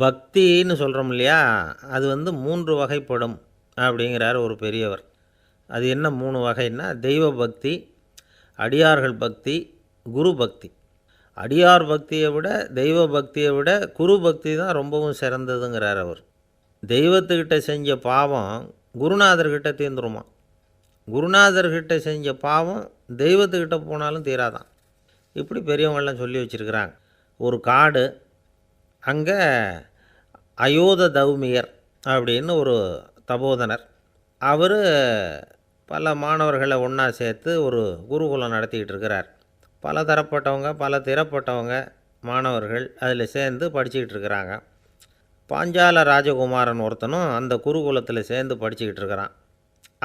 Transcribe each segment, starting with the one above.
பக்தின்னு சொல்கிறோம் இல்லையா, அது வந்து 3 வகைப்படும் அப்படிங்கிறார் ஒரு பெரியவர். அது என்ன 3 வகைன்னா, தெய்வ பக்தி, அடியார்கள் பக்தி, குரு பக்தி. அடியார் பக்தியை விட, தெய்வ பக்தியை விட குரு பக்தி தான் ரொம்பவும் சிறந்ததுங்கிறார் அவர். தெய்வத்துக்கிட்ட செஞ்ச பாவம் குருநாதர்கிட்ட தீர்ந்துருமா. குருநாதர்கிட்ட செஞ்ச பாவம் தெய்வத்துக்கிட்ட போனாலும் தீராதான். இப்படி பெரியவங்கள்லாம் சொல்லி வச்சுருக்கிறாங்க. ஒரு காடு, அங்கே அயோத தௌமியர் அப்படின்னு ஒரு தபோதனர். அவர் பல மாணவர்களை ஒன்றா சேர்த்து ஒரு குருகுலம் நடத்திக்கிட்டு இருக்கிறார். பல தரப்பட்டவங்க, பல திறப்பட்டவங்க மாணவர்கள் அதில் சேர்ந்து படிச்சுக்கிட்டு இருக்கிறாங்க. பாஞ்சால ராஜகுமாரன் ஒருத்தனும் அந்த குருகுலத்தில் சேர்ந்து படிச்சுக்கிட்டு இருக்கிறான்.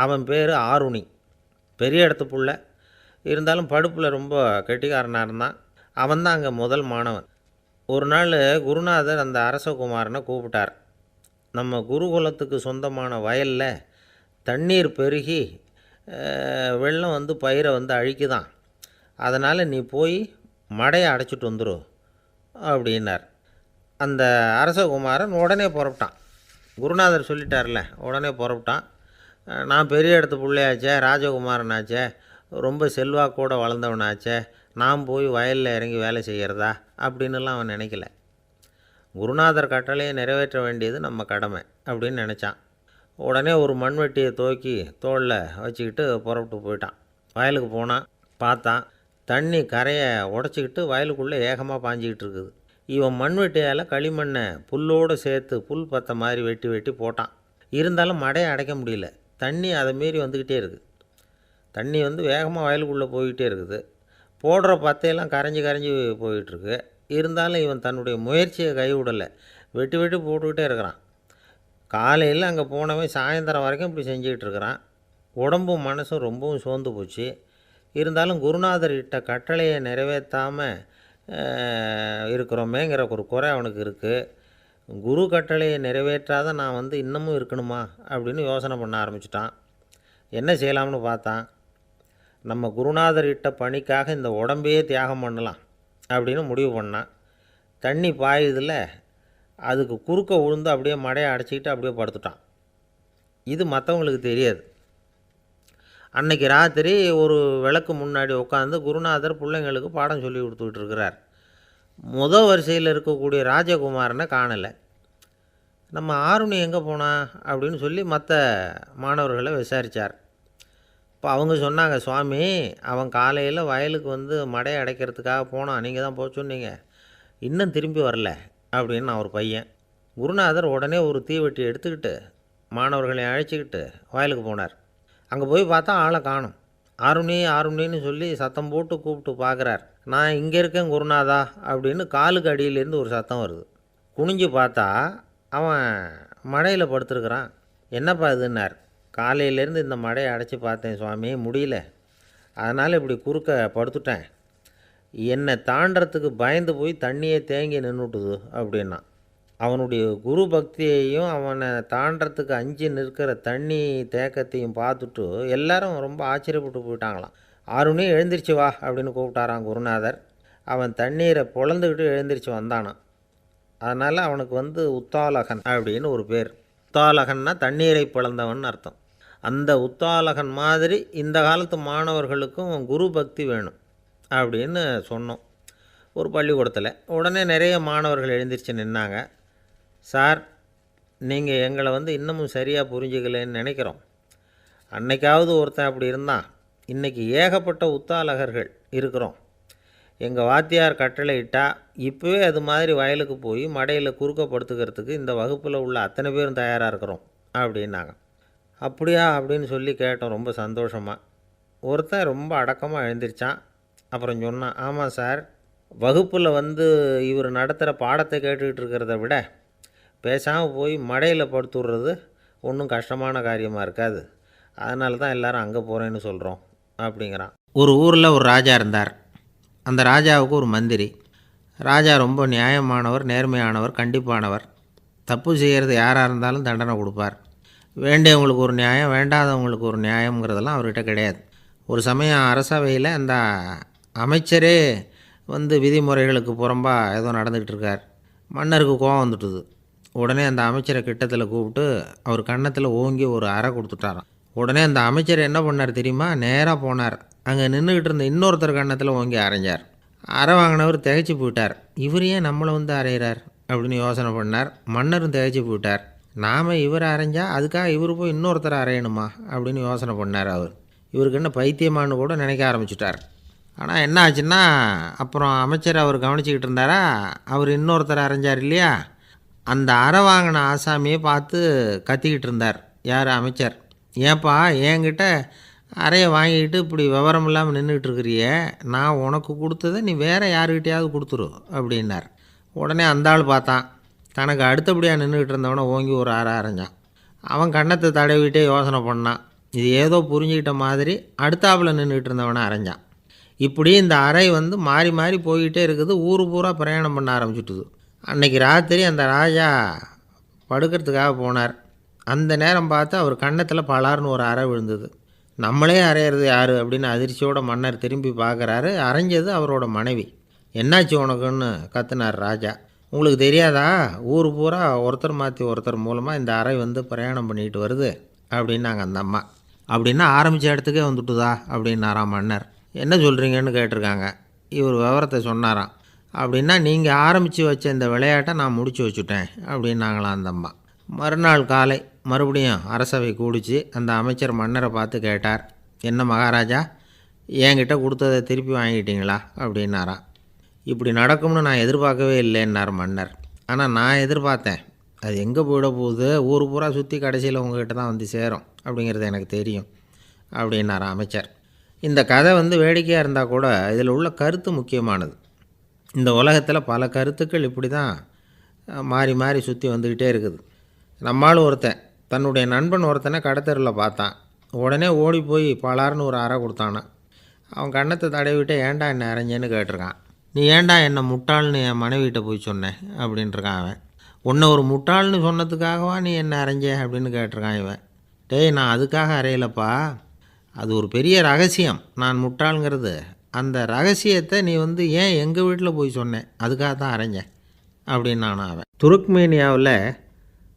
அவன் பேர் ஆருணி. பெரிய இடத்து புள்ள, இருந்தாலும் படிப்பில் ரொம்ப கெட்டிக்காரனாக இருந்தான். அவன் தான் அங்கே முதல் மாணவன். ஒரு நாள் குருநாதர் அந்த அரசகுமாரனை கூப்பிட்டார். நம்ம குருகுலத்துக்கு சொந்தமான வயலில் தண்ணீர் பெருகி வெள்ளம் வந்து பயிரை வந்து அழிக்குதான். அதனால் நீ போய் மடையை அடைச்சிட்டு வந்துரு அப்படின்னார். அந்த அரசகுமாரன் உடனே புறப்பட்டான். குருநாதர் சொல்லிட்டார்ல, உடனே புறப்பட்டான். நான் பெரிய இடத்து பிள்ளையாச்சே, ராஜகுமாரனாச்சே, ரொம்ப செல்வாக்கூட வளர்ந்தவனாச்சே, நான் போய் வயலில் இறங்கி வேலை செய்கிறதா அப்படின்னுலாம் அவன் நினைக்கல. குருநாதர் கட்டளையை நிறைவேற்ற வேண்டியது நம்ம கடமை அப்படின்னு நினச்சான். உடனே ஒரு மண்வெட்டியை தூக்கி தோளில் வச்சுக்கிட்டு புறப்பட்டு போயிட்டான். வயலுக்கு போனான். பார்த்தான், தண்ணி கரையை உடச்சிக்கிட்டு வயலுக்குள்ளே ஏகமாக பாஞ்சிக்கிட்டு இருக்குது. இவன் மண்வெட்டியால் களிமண்ணை புல்லோடு சேர்த்து புல் பற்ற மாதிரி வெட்டி வெட்டி போட்டான். இருந்தாலும் மடையை அடைக்க முடியல. தண்ணி அதை மீறி வந்துக்கிட்டே இருக்குது. தண்ணி வந்து வேகமாக வயலுக்குள்ளே போய்கிட்டே இருக்குது. போடுற பத்தையெல்லாம் கரைஞ்சி கரைஞ்சி போயிட்டுருக்கு. இருந்தாலும் இவன் தன்னுடைய முயற்சியை கைவிடலை. வெட்டி வெட்டி போட்டுக்கிட்டே இருக்கிறான். காலையில் அங்கே போனவன் சாயந்தரம் வரைக்கும் இப்படி செஞ்சுக்கிட்டு இருக்கிறான். உடம்பும் மனசும் ரொம்பவும் சோர்ந்து போச்சு. இருந்தாலும் குருநாதர் இட்ட கட்டளையை நிறைவேற்றாமல் இருக்கிறோமேங்கிற ஒரு குறை அவனுக்கு இருக்குது. குரு கட்டளையை நிறைவேற்றாத நான் வந்து இன்னமும் இருக்கணுமா அப்படின்னு யோசனை பண்ண ஆரம்பிச்சிட்டான். என்ன செய்யலாம்னு பார்த்தான். நம்ம குருநாதர் இட்ட பணிக்காக இந்த உடம்பையே தியாகம் பண்ணலாம் அப்படின்னு முடிவு பண்ணான். தண்ணி பாயுதில் அதுக்கு குறுக்க விழுந்து அப்படியே மடையை அடைச்சிக்கிட்டு அப்படியே படுத்துட்டான். இது மற்றவங்களுக்கு தெரியாது. அன்னைக்கு ராத்திரி ஒரு விளக்கு முன்னாடி உட்காந்து குருநாதர் பிள்ளைங்களுக்கு பாடம் சொல்லி கொடுத்துக்கிட்டு இருக்கிறார். முதல் வரிசையில் இருக்கக்கூடிய ராஜகுமாரனை காணலை. நம்ம ஆருணி எங்கே போனா அப்படின்னு சொல்லி மற்ற மாணவர்களை விசாரித்தார். இப்போ அவங்க சொன்னாங்க, சுவாமி அவன் காலையில் வயலுக்கு வந்து மடையை அடைக்கிறதுக்காக போனான், நீங்கள் தான் போக சொன்னீங்க, இன்னும் திரும்பி வரல அப்படின்னு அவர் பையன். குருநாதர் உடனே ஒரு தீவெட்டி எடுத்துக்கிட்டு மாணவர்களை அழைச்சிக்கிட்டு வயலுக்கு போனார். அங்கே போய் பார்த்தா ஆளை காணும். ஆருணி ஆருணின்னு சொல்லி சத்தம் போட்டு கூப்பிட்டு பார்க்குறார். நான் இங்கே இருக்கேன் குருநாதா அப்படின்னு காலுக்கு அடியிலேருந்து ஒரு சத்தம் வருது. குனிஞ்சு பார்த்தா அவன் மடையில் படுத்துருக்குறான். என்னப்பா இதுன்னார். காலையிலேருந்து இந்த மடையை அடைச்சி பார்த்தேன் சுவாமி, முடியல, அதனால் இப்படி குறுக்க படுத்துட்டேன். என்னை தாண்டறதுக்கு பயந்து போய் தண்ணியே தேங்கி நின்றுட்டுது அப்படின்னா. அவனுடைய குரு பக்தியையும் அவனை தாண்டறதுக்கு அஞ்சு நிற்கிற தண்ணி தேக்கத்தையும் பார்த்துட்டு எல்லாரும் ரொம்ப ஆச்சரியப்பட்டு போயிட்டாங்களாம். ஆருணி எழுந்திரிச்சு வா அப்படின்னு கூப்பிட்டாரான் குருநாதர். அவன் தண்ணீரை பொழந்துக்கிட்டு எழுந்திரிச்சு வந்தானான். அதனால் அவனுக்கு வந்து உத்தாலகன் அப்படின்னு ஒரு பேர். உத்தாலகன்னா தண்ணீரை பிளந்தவன் அர்த்தம். அந்த உத்தாலகன் மாதிரி இந்த காலத்து மாணவர்களுக்கும் குரு பக்தி வேணும் அப்படின்னு சொன்னோம் ஒரு பள்ளிக்கூடத்தில். உடனே நிறைய மாணவர்கள் எழுந்திரிச்சு நின்னாங்க. சார், நீங்கள் எங்களை வந்து இன்னமும் சரியாக புரிஞ்சுக்கலன்னு நினைக்கிறோம். அன்னைக்காவது ஒருத்தன் அப்படி இருந்தான், இன்றைக்கி ஏகப்பட்ட உத்தாலகர்கள் இருக்கிறோம். எங்கள் வாத்தியார் கட்டளை இட்டால் இப்போவே அது மாதிரி வயலுக்கு போய் மடையில் குறுக்கப்படுத்துக்கிறதுக்கு இந்த வகுப்பில் உள்ள அத்தனை பேரும் தயாராக இருக்கிறோம் அப்படின்னாங்க. அப்படியா அப்படின்னு சொல்லி கேட்டோம் ரொம்ப சந்தோஷமாக. ஒருத்தன் ரொம்ப அடக்கமாக எழுந்திரிச்சான். அப்புறம் சொன்னான், ஆமாம் சார், வகுப்பில் வந்து இவர் நடத்துகிற பாடத்தை கேட்டுக்கிட்டு இருக்கிறத விட பேசாமல் போய் மடையில் படுத்துடுறது ஒன்றும் கஷ்டமான காரியமாக இருக்காது, அதனால தான் எல்லோரும் அங்கே போகிறேன்னு சொல்கிறோம் அப்படிங்கிறான். ஒரு ஊரில் ஒரு ராஜா இருந்தார். அந்த ராஜாவுக்கு ஒரு மந்திரி. ராஜா ரொம்ப நியாயமானவர், நேர்மையானவர், கண்டிப்பானவர். தப்பு செய்கிறது யாராக இருந்தாலும் தண்டனை கொடுப்பார். வேண்டியவங்களுக்கு ஒரு நியாயம், வேண்டாதவங்களுக்கு ஒரு நியாயங்கிறதெல்லாம் அவர்கிட்ட கிடையாது. ஒரு சமயம் அரசவையில் அந்த அமைச்சரே வந்து விதிமுறைகளுக்கு புறம்பாக ஏதோ நடந்துக்கிட்டு இருக்கார். மன்னருக்கு கோபம் வந்துட்டுது. உடனே அந்த அமைச்சரை கிட்டத்தில் கூப்பிட்டு அவர் கன்னத்தில் ஓங்கி ஒரு அறை கொடுத்துட்டாராம். உடனே அந்த அமைச்சர் என்ன பண்ணார் தெரியுமா? நேராக போனார். அங்கே நின்றுக்கிட்டு இருந்த இன்னொருத்தர் கன்னத்தில் ஓங்கி அரைஞ்சார். அறை வாங்கினவர் திகைச்சு போயிட்டார். இவர் ஏன் நம்மளை வந்து அரைகிறார் அப்படின்னு யோசனை பண்ணார். மன்னரும் திகைச்சு போயிட்டார். நாம் இவர் அரைஞ்சா அதுக்காக இவர் போய் இன்னொருத்தர் அரையணுமா அப்படின்னு யோசனை பண்ணார். இவருக்கு என்ன பைத்தியமானு கூட நினைக்க ஆரம்பிச்சிட்டார். ஆனால் என்ன ஆச்சுன்னா, அப்புறம் அமைச்சர் அவர் கவனிச்சிக்கிட்டு இருந்தாரா, அவர் இன்னொருத்தர் அரைஞ்சார் இல்லையா, அந்த அறை வாங்கின ஆசாமியை பார்த்து கத்திக்கிட்டு இருந்தார். யார்? அமைச்சர். ஏன்பா என்கிட்ட அறையை வாங்கிக்கிட்டு இப்படி விவரம் இல்லாமல் நின்றுக்கிட்டு இருக்கிறியே, நான் உனக்கு கொடுத்ததை நீ வேறு யாருக்கிட்டையாவது கொடுத்துரு அப்படின்னார். உடனே அந்த ஆள் பார்த்தான். தனக்கு அடுத்தபடியாக நின்றுக்கிட்டு இருந்தவனை ஓங்கி ஒரு அறை அரைஞ்சான். அவன் கன்னத்தை தடவிட்டே யோசனை பண்ணான். இது ஏதோ புரிஞ்சுக்கிட்ட மாதிரி அடுத்தாப்பில் நின்றுக்கிட்டு இருந்தவனை அரைஞ்சான். இப்படி இந்த அறை வந்து மாறி மாறி போய்கிட்டே இருக்குது. ஊர் பூரா பிரயாணம் பண்ண ஆரம்பிச்சுட்டுது. அன்றைக்கி ராத்திரி அந்த ராஜா படுக்கிறதுக்காக போனார். அந்த நேரம் பார்த்து அவர் கன்னத்தில் பலார்னு ஒரு அறை விழுந்தது. நம்மளே அரையிறது யார் அப்படின்னு அதிர்ச்சியோட மன்னர் திரும்பி பார்க்குறாரு. அரைஞ்சது அவரோட மனைவி. என்னாச்சு உனக்குன்னு கத்துனார் ராஜா. உங்களுக்கு தெரியாதா, ஊர் பூரா ஒருத்தர் மாற்றி ஒருத்தர் மூலமாக இந்த அறை வந்து பிரயாணம் பண்ணிக்கிட்டு வருது அப்படின்னாங்க அந்த அம்மா. அப்படின்னா ஆரம்பித்த இடத்துக்கே வந்துட்டுதா அப்படின்னாராம் மன்னர். என்ன சொல்கிறீங்கன்னு கேட்டிருக்காங்க. இவர் விவரத்தை சொன்னாராம். அப்படின்னா நீங்கள் ஆரம்பித்து வச்ச இந்த விளையாட்டை நான் முடித்து வச்சுட்டேன் அப்படின்னாங்களாம் அந்த அம்மா. மறுநாள் காலை மறுபடியும் அரசவை கூடிச்சு. அந்த அமைச்சர் மன்னரை பார்த்து கேட்டார். என்ன மகாராஜா, என்கிட்ட கொடுத்ததை திருப்பி வாங்கிட்டீங்களா அப்படின்னாராம். இப்படி நடக்கும்னு நான் எதிர்பார்க்கவே இல்லைன்னார் மன்னர். ஆனால் நான் எதிர்பார்த்தேன். அது எங்கே போயிட போகுது, ஊர் பூரா சுற்றி கடைசியில் உங்கள்கிட்ட தான் வந்து சேரும் அப்படிங்கிறது எனக்கு தெரியும் அப்படின்னாராம் அமைச்சர். இந்த கதை வந்து வேடிக்கையாக இருந்தால் கூட இதில் உள்ள கருத்து முக்கியமானது. இந்த உலகத்தில் பல கருத்துக்கள் இப்படி தான் மாறி மாறி சுற்றி வந்துக்கிட்டே இருக்குது. நம்மால் ஒருத்தன் தன்னுடைய நண்பன் ஒருத்தனை கடத்தரில் பார்த்தான். உடனே ஓடி போய் பலார்னு ஒரு அறை கொடுத்தானான். அவன் கன்னத்தை தடவிட்டு ஏன்டா என்னை அரைஞ்சேன்னு கேட்டிருக்கான். நீ ஏன்டா என்னை முட்டாள்னு என் மனைவிட்ட போய் சொன்னேன் அப்படின்ட்டுருக்கான் அவன். உன்னை ஒரு முட்டாள்னு சொன்னதுக்காகவா நீ என்னை அரைஞ்சே அப்படின்னு கேட்டிருக்கான் இவன். டேய், நான் அதுக்காக அறையலப்பா, அது ஒரு பெரிய ரகசியம் நான் முட்டாளுங்கிறது. அந்த ரகசியத்தை நீ வந்து ஏன் எங்கள் வீட்டில் போய் சொன்னேன், அதுக்காக தான் அரைஞ்சேன் அப்படின்னு நான் அவன். துருக்மேனியாவில்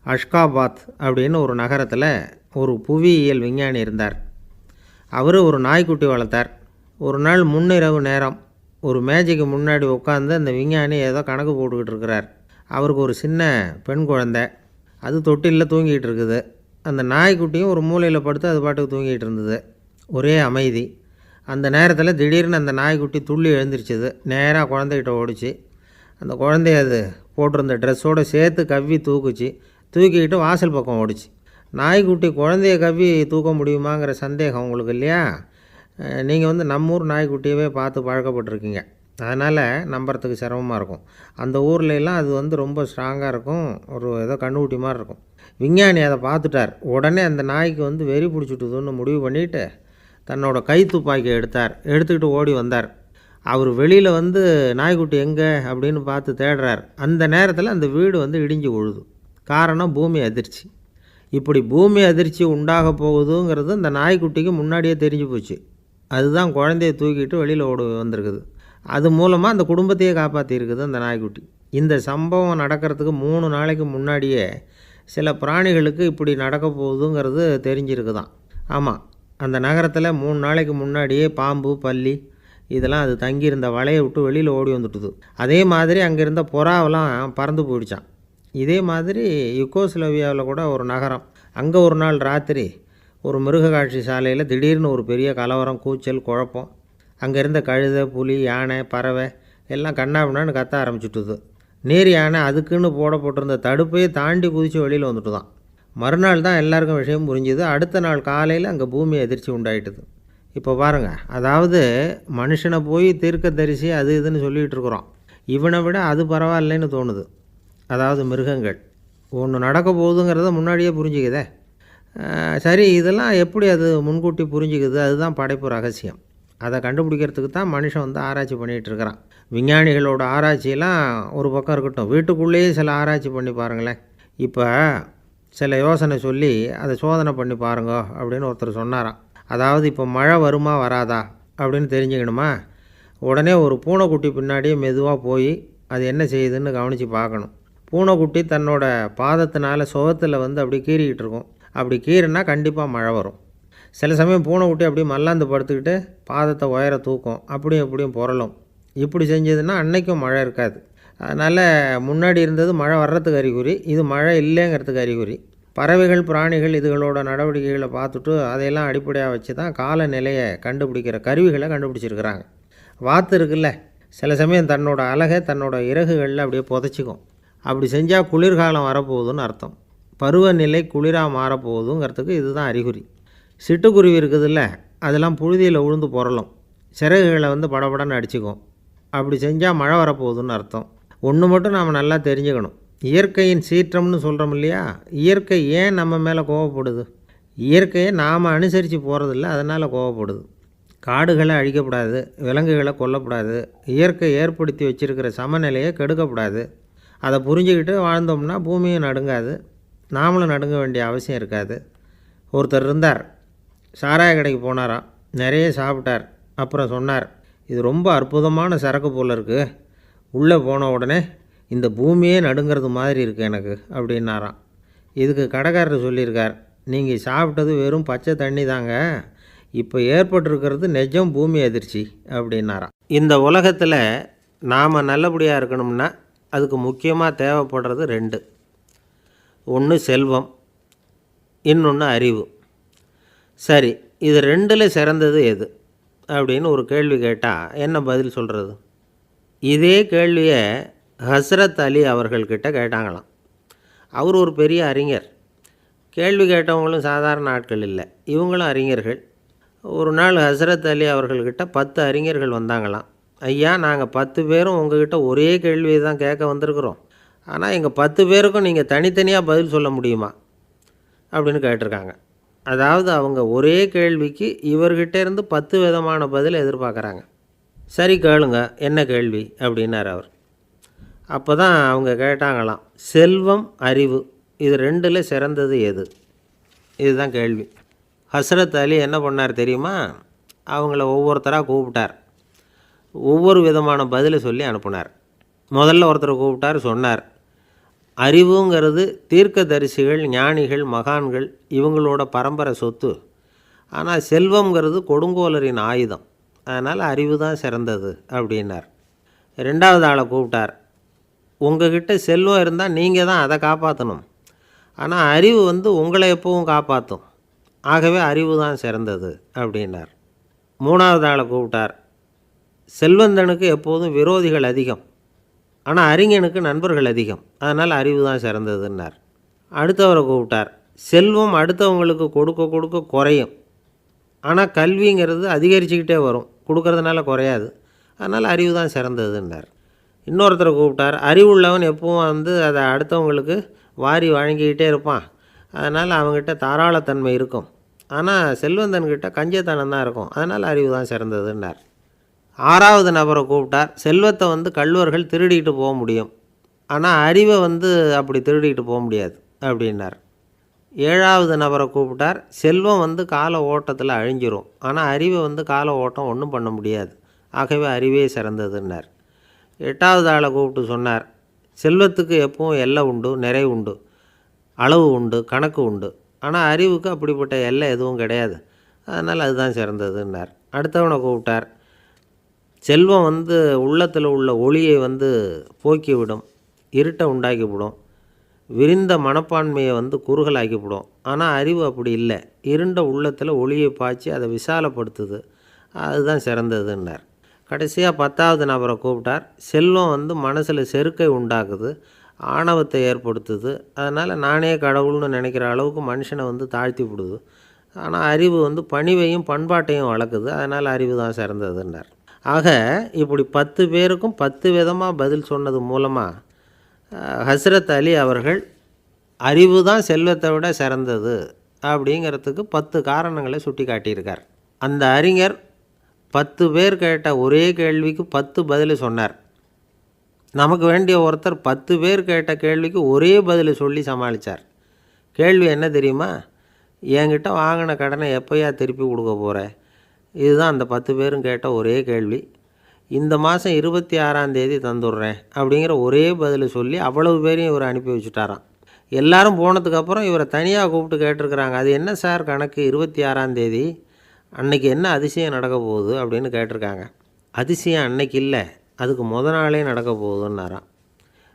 அஷ்காபாத் அப்படின்னு ஒரு நகரத்தில் ஒரு புவியியல் விஞ்ஞானி இருந்தார். அவர் ஒரு நாய்க்குட்டி வளர்த்தார். ஒரு நாள் முன்னிரவு நேரம் ஒரு மேஜைக்கு முன்னாடி உட்காந்து அந்த விஞ்ஞானி ஏதோ கணக்கு போட்டுக்கிட்டு இருக்கிறார். அவருக்கு ஒரு சின்ன பெண் குழந்தை, அது தொட்டிலில் தூங்கிட்டு இருக்குது. அந்த நாய்க்குட்டியும் ஒரு மூலையில் படுத்து அது பாட்டுக்கு தூங்கிட்டு இருந்தது. ஒரே அமைதி. அந்த நேரத்தில் திடீர்னு அந்த நாய்க்குட்டி துள்ளி எழுந்திரிச்சிது. நேராக குழந்தைகிட்ட ஓடிச்சு. அந்த குழந்தைய அது போட்டிருந்த ட்ரெஸ்ஸோடு சேர்த்து கவ்வி தூக்குச்சு. தூக்கிக்கிட்டு வாசல் பக்கம் ஓடிச்சு. நாய்க்குட்டி குழந்தைய கவ்வி தூக்க முடியுமாங்கிற சந்தேகம் உங்களுக்கு இல்லையா? நீங்கள் வந்து நம்ம ஊர் நாய்க்குட்டியவே பார்த்து பழக்கப்பட்டிருக்கீங்க, அதனால் நம்புறதுக்கு சிரமமாக இருக்கும். அந்த ஊர்லெலாம் அது வந்து ரொம்ப ஸ்ட்ராங்காக இருக்கும், ஒரு ஏதோ கண்ணுக்குட்டி மாதிரி இருக்கும். விஞ்ஞானி அதை பார்த்துட்டார். உடனே அந்த நாய்க்கு வந்து வெறி பிடிச்சிட்டுதுன்னு முடிவு பண்ணிவிட்டு தன்னோட கை துப்பாக்கி எடுத்துக்கிட்டு ஓடி வந்தார். அவர் வெளியில் வந்து நாய்க்குட்டி எங்கே அப்படின்னு பார்த்து தேடுறார். அந்த நேரத்தில் அந்த வீடு வந்து இடிஞ்சு விழுது. காரணம் பூமி அதிர்ச்சி. இப்படி பூமி அதிர்ச்சி உண்டாக போகுதுங்கிறது அந்த நாய்க்குட்டிக்கு முன்னாடியே தெரிஞ்சு போச்சு. அதுதான் குழந்தைய தூக்கிட்டு வெளியில் ஓடி வந்திருக்குது. அது மூலமாக அந்த குடும்பத்தையே காப்பாற்றிருக்குது அந்த நாய்க்குட்டி. இந்த சம்பவம் நடக்கிறதுக்கு 3 நாளைக்கு முன்னாடியே சில பிராணிகளுக்கு இப்படி நடக்க போகுதுங்கிறது தெரிஞ்சிருக்குதான். ஆமாம், அந்த நகரத்தில் 3 நாளைக்கு முன்னாடியே பாம்பு, பல்லி இதெல்லாம் அது தங்கியிருந்த வலையை விட்டு வெளியில் ஓடி வந்துட்டுது. அதே மாதிரி அங்கே இருந்த புறாவெல்லாம் பறந்து போயிடுச்சான். இதே மாதிரி யுகோஸ்லோவியாவில் கூட ஒரு நகரம், அங்கே ஒரு நாள் ராத்திரி ஒரு மிருக காட்சி சாலையில் திடீர்னு ஒரு பெரிய கலவரம், கூச்சல், குழப்பம். அங்கே இருந்த கழுதை, புலி, யானை, பறவை எல்லாம் கண்ணாபின்னான்னு கத்த ஆரம்பிச்சுட்டுது. நீர் யானை அதுக்குன்னு போடப்பட்டிருந்த தடுப்பையே தாண்டி குதித்து வெளியில் வந்துட்டு தான். மறுநாள் தான் எல்லாருக்கும் விஷயம் புரிஞ்சுது. அடுத்த நாள் காலையில் அங்கே பூமி அதிர்ச்சி உண்டாயிட்டுது. இப்போ பாருங்கள், அதாவது மனுஷனை போய் தீர்க்கதரிசி அது இதுன்னு சொல்லிகிட்டு இருக்கிறோம். இவனை விட அது பரவாயில்லைன்னு தோணுது. அதாவது மிருகங்கள் ஒன்று நடக்க போகுதுங்கிறத முன்னாடியே புரிஞ்சுக்குதே. சரி, இதெல்லாம் எப்படி அது முன்கூட்டி புரிஞ்சுக்குது? அதுதான் படைப்பு ரகசியம். அதை கண்டுபிடிக்கிறதுக்கு தான் மனுஷன் வந்து ஆராய்ச்சி பண்ணிகிட்டு இருக்கிறான். விஞ்ஞானிகளோட ஆராய்ச்சியெல்லாம் ஒரு பக்கம் இருக்கட்டும், வீட்டுக்குள்ளேயே சில ஆராய்ச்சி பண்ணி பாருங்களேன். இப்போ சில யோசனை சொல்லி அதை சோதனை பண்ணி பாருங்க அப்படின்னு ஒருத்தர் சொன்னாராம். அதாவது இப்போ மழை வருமா வராதா அப்படின்னு தெரிஞ்சுக்கணுமா, உடனே ஒரு பூனைக்குட்டி பின்னாடியே மெதுவாக போய் அது என்ன செய்யுதுன்னு கவனித்து பார்க்கணும். பூனைக்குட்டி தன்னோட பாதத்தினால சுகத்தில் வந்து அப்படி கீறிக்கிட்டு இருக்கும். அப்படி கீறினா கண்டிப்பாக மழை வரும். சில சமயம் பூனைக்குட்டி அப்படியே மல்லாந்து படுத்துக்கிட்டு பாதத்தை உயர தூக்கும், அப்படியும் இப்படியும் புரளும். இப்படி செஞ்சதுன்னா அன்னைக்கும் மழை இருக்காது. அதனால் முன்னாடி இருந்தது மழை வர்றதுக்கு அறிகுறி, இது மழை இல்லைங்கிறதுக்கு அறிகுறி. பறவைகள், பிராணிகள் இதுகளோட நடவடிக்கைகளை பார்த்துட்டு அதையெல்லாம் அடிப்படையாக வச்சு தான் காலநிலையை கண்டுபிடிக்கிற கருவிகளை கண்டுபிடிச்சிருக்கிறாங்க. வாத்து இருக்குல்ல, சில சமயம் தன்னோட அலகை தன்னோட இறகுகளில் அப்படியே புதைச்சிக்கும். அப்படி செஞ்சால் குளிர்காலம் வரப்போகுதுன்னு அர்த்தம். பருவநிலை குளிராக மாறப்போகுதுங்கிறதுக்கு இதுதான் அறிகுறி. சிட்டுக்குருவி இருக்குதுல்ல, அதெல்லாம் புழுதியில் உழுந்து புரளும், சிறகுகளை வந்து படபடன்னு அடிச்சுக்கும். அப்படி செஞ்சால் மழை வரப்போகுதுன்னு அர்த்தம். ஒன்று மட்டும் நாம் நல்லா தெரிஞ்சுக்கணும், இயற்கையின் சீற்றம்னு சொல்கிறோம் இல்லையா, இயற்கை ஏன் நம்ம மேலே கோவப்படுது? இயற்கையை நாம் அனுசரித்து போகிறதில்ல, அதனால் கோவப்படுது. காடுகளை அழிக்கப்படாது, விலங்குகளை கொல்லக்கூடாது, இயற்கை ஏற்படுத்தி வச்சுருக்கிற சமநிலையை கெடுக்கக்கூடாது. அதை புரிஞ்சுக்கிட்டு வாழ்ந்தோம்னா பூமியும் நடுங்காது, நாமளும் நடுங்க வேண்டிய அவசியம் இருக்காது. ஒருத்தர் இருந்தார், சாராய கடைக்கு போனாராம், நிறைய சாப்பிட்டார். அப்புறம் சொன்னார், இது ரொம்ப அற்புதமான சரக்கு போல் இருக்குது, உள்ளே போன உடனே இந்த பூமியே நடுங்கிறது மாதிரி இருக்குது எனக்கு அப்படின்னாராம். இதுக்கு கடைக்காரர் சொல்லியிருக்கார், நீங்கள் சாப்பிட்டது வெறும் பச்சை தண்ணி தாங்க, இப்போ ஏற்பட்டிருக்கிறது நிஜம் பூமி அதிர்ச்சி அப்படின்னாராம். இந்த உலகத்தில் நாம் நல்லபடியாக இருக்கணும்னா அதுக்கு முக்கியமாக தேவைப்படுறது ரெண்டு. ஒன்று செல்வம், இன்னொன்று அறிவு. சரி, இது ரெண்டில் சிறந்தது எது அப்படின்னு ஒரு கேள்வி கேட்டால் என்ன பதில் சொல்கிறது? இதே கேள்வியை ஹஸ்ரத் அலி அவர்கள்கிட்ட கேட்டாங்களாம். அவர் ஒரு பெரிய அறிஞர். கேள்வி கேட்டவங்களும் சாதாரண ஆட்கள் இல்லை, இவங்களும் அறிஞர்கள். ஒரு நாள் ஹஸ்ரத் அலி அவர்கள்கிட்ட 10 அறிஞர்கள் வந்தாங்களாம். ஐயா, நாங்கள் 10 பேரும் உங்ககிட்ட ஒரே கேள்வியை தான் கேட்க வந்திருக்கிறோம், ஆனால் எங்கள் 10 பேருக்கும் நீங்கள் தனித்தனியாக பதில் சொல்ல முடியுமா அப்படின்னு கேட்டிருக்காங்க. அதாவது அவங்க ஒரே கேள்விக்கு இவர்கிட்ட இருந்து 10 விதமான பதில் எதிர்பார்க்குறாங்க. சரி கேளுங்க, என்ன கேள்வி அப்படின்னார் அவர். அப்போ தான் அவங்க கேட்டாங்களாம், செல்வம், அறிவு இது ரெண்டில் சிறந்தது எது? இதுதான் கேள்வி. ஹஸ்ரத் அலி என்ன பண்ணார் தெரியுமா? அவங்கள ஒவ்வொருத்தராக கூப்பிட்டார், ஒவ்வொரு விதமான பதிலை சொல்லி அனுப்புனார். முதல்ல ஒருத்தரை கூப்பிட்டார், சொன்னார், அறிவுங்கிறது தீர்க்கதரிசிகள், ஞானிகள், மகான்கள் இவங்களோட பரம்பரை சொத்து. ஆனால் செல்வங்கிறது கொடுங்கோலரின் ஆயுதம், அதனால் அறிவு தான் சிறந்தது அப்படின்னார். ரெண்டாவது ஆளை கூப்பிட்டார், உங்ககிட்ட செல்வம் இருந்தால் நீங்கள் தான் அதை காப்பாற்றணும், ஆனால் அறிவு வந்து உங்களை எப்பவும் காப்பாற்றும், ஆகவே அறிவு தான் சிறந்தது அப்படின்னார். மூணாவது ஆளை கூப்பிட்டார், செல்வந்தனுக்கு எப்போதும் விரோதிகள் அதிகம், ஆனால் அறிஞனுக்கு நண்பர்கள் அதிகம், அதனால் அறிவு தான் சிறந்ததுன்னார். அடுத்தவரை கூப்பிட்டார், செல்வம் அடுத்தவங்களுக்கு கொடுக்க கொடுக்க குறையும், ஆனால் கல்விங்கிறது அதிகரிச்சுக்கிட்டே வரும், கொடுக்கறதுனால குறையாது, அதனால் அறிவு தான் சிறந்ததுன்னார். இன்னொருத்தரை கூப்பிட்டார், அறிவுள்ளவன் எப்பவும் வந்து அதை அடுத்தவங்களுக்கு வாரி வழங்கிக்கிட்டே இருப்பான், அதனால் அவங்ககிட்ட தாராளத்தன்மை இருக்கும், ஆனால் செல்வந்தன்கிட்ட கஞ்சத்தனம் தான் இருக்கும், அதனால் அறிவு தான் சிறந்ததுன்னார். ஆறாவது நபரை கூப்பிட்டார், செல்வத்தை வந்து கள்வர்கள் திருடிக்கிட்டு போக முடியும், ஆனால் அறிவை வந்து அப்படி திருடிக்கிட்டு போக முடியாது அப்படின்னார். ஏழாவது நபரை கூப்பிட்டார், செல்வம் வந்து கால ஓட்டத்தில் அழிஞ்சிரும், ஆனால் அறிவை வந்து கால ஓட்டம் ஒன்றும் பண்ண முடியாது, ஆகவே அறிவே சிறந்ததுன்னார். எட்டாவது ஆளை கூப்பிட்டு சொன்னார், செல்வத்துக்கு எப்பவும் எல்லை உண்டு, நிறை உண்டு, அளவு உண்டு, கணக்கு உண்டு, ஆனால் அறிவுக்கு அப்படிப்பட்ட எல்லை எதுவும் கிடையாது, அதனால் அதுதான் சிறந்ததுன்னார். அடுத்தவனை கூப்பிட்டார், செல்வம் வந்து உள்ளத்தில் உள்ள ஒளியை வந்து போக்கிவிடும், இருட்டை உண்டாக்கிவிடும், விரிந்த மனப்பான்மையை வந்து குறுகலாக்கிவிடும், ஆனால் அறிவு அப்படி இல்லை, இருண்ட உள்ளத்தில் ஒளியை பாய்ச்சி அதை விசாலப்படுத்துது, அதுதான் சிறந்ததுன்னார். கடைசியாக 10வது நபரை கூப்பிட்டார், செல்வம் வந்து மனசில் செருக்கை உண்டாக்குது, ஆணவத்தை ஏற்படுத்துது, அதனால் நானே கடவுள்னு நினைக்கிற அளவுக்கு மனுஷனை வந்து தாழ்த்தி விடுது, ஆனால் அறிவு வந்து பணிவையும் பண்பாட்டையும் வளர்க்குது, அதனால் அறிவு தான் சிறந்ததுன்னார். ஆக இப்படி 10 பேருக்கும் 10 விதமாக பதில் சொன்னது மூலமாக ஹஸ்ரத் அலி அவர்கள் அறிவு தான் செல்வத்தை விட சிறந்தது அப்படிங்கிறதுக்கு 10 காரணங்களை சுட்டி காட்டியிருக்கார். அந்த அறிஞர் 10 பேர் கேட்ட ஒரே கேள்விக்கு 10 பதில் சொன்னார். நமக்கு வேண்டிய ஒருத்தர் 10 பேர் கேட்ட கேள்விக்கு ஒரே பதில் சொல்லி சமாளித்தார். கேள்வி என்ன தெரியுமா? என்கிட்ட வாங்கின கடனை எப்போயா திருப்பி கொடுக்க போகிற? இதுதான் அந்த 10 பேரும் கேட்ட ஒரே கேள்வி. இந்த மாதம் 26ஆம் தேதி தந்துடுறேன் அப்படிங்கிற ஒரே பதிலை சொல்லி அவ்வளவு பேரையும் இவர் அனுப்பி வச்சுட்டாராம். எல்லாரும் போனதுக்கப்புறம் இவரை தனியாக கூப்பிட்டு கேட்டிருக்கிறாங்க, அது என்ன சார் கணக்கு 26ஆம் தேதி, அன்னைக்கு என்ன அதிசயம் நடக்க போகுது அப்படின்னு கேட்டிருக்காங்க. அதிசயம் அன்னைக்கு இல்லை, அதுக்கு நாளே நடக்க போகுதுன்னாராம்.